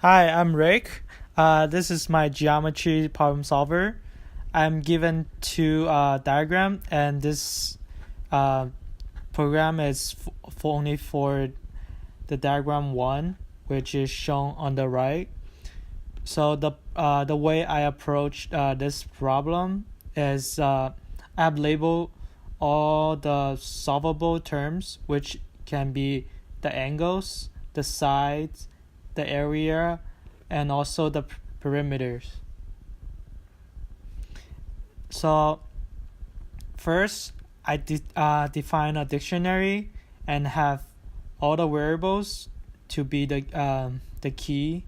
Hi, I'm Rick. This is my geometry problem solver. I'm given two diagram, and this uh, program is only for the diagram one, which is shown on the right. So the way I approach this problem is I've labeled all the solvable terms, which can be the angles, the sides, the area, and also the perimeters. So first, I define a dictionary and have all the variables to be the key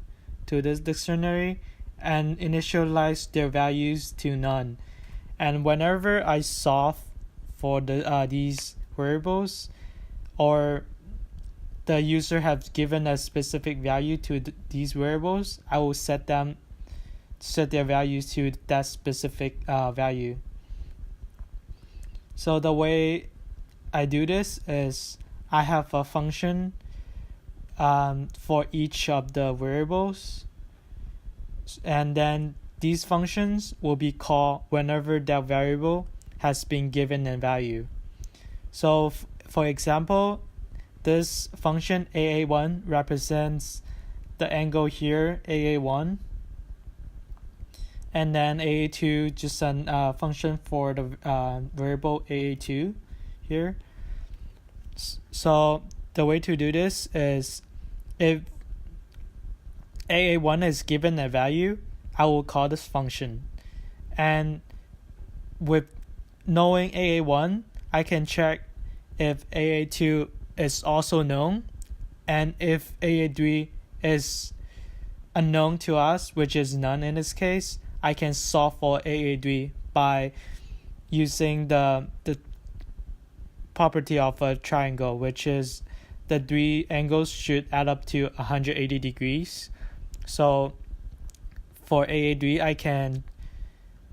to this dictionary, and initialize their values to none. And whenever I solve for these variables, or the user has given a specific value to these variables, I will set their values to that specific value. So the way I do this is I have a function for each of the variables, and then these functions will be called whenever that variable has been given a value. So for example, this function AA1 represents the angle here, AA1, and then AA2 just a function for the variable AA2 here. So the way to do this is, if AA1 is given a value, I will call this function. And with knowing AA1, I can check if AA2 is also known, and if AA3 is unknown to us, which is none in this case, I can solve for AA3 by using the property of a triangle, which is the three angles should add up to 180 degrees. So for AA3, I can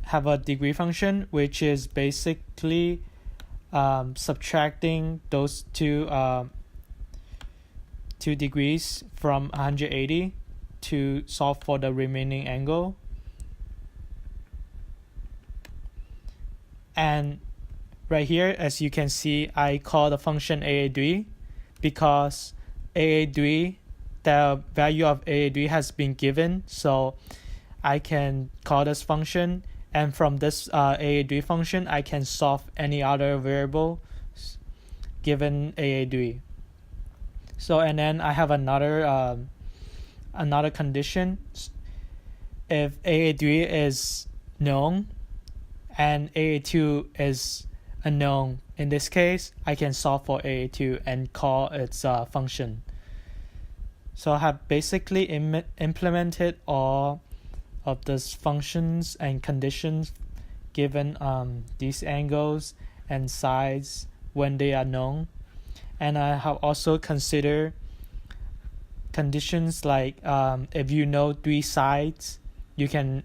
have a degree function, which is basically subtracting those two degrees from 180 to solve for the remaining angle. And right here, as you can see, I call the function AA3 because AA3, the value of AA3 has been given, so I can call this function, and from this AA3 function I can solve any other variable given AA3. So, and then I have another condition. If AA3 is known and AA2 is unknown, in this case I can solve for AA2 and call its function. So I have basically implemented all of these functions and conditions given these angles and sides when they are known. And I have also considered conditions like if you know three sides, you can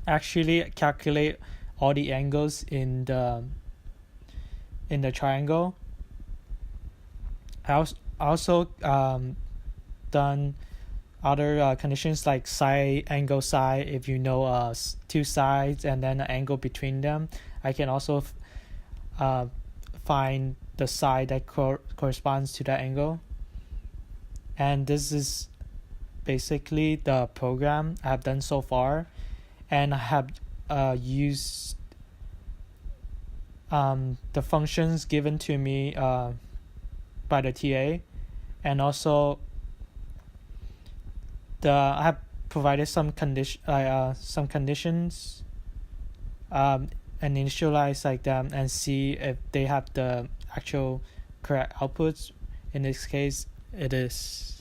actually calculate all the angles in the triangle. I also done other conditions like side angle side. If you know two sides and then an angle between them, I can also find the side that corresponds to that angle. And this is basically the program I have done so far, and I have used the functions given to me by the TA, and also I have provided some conditions and initialize like them and see if they have the actual correct outputs. In this case, it is.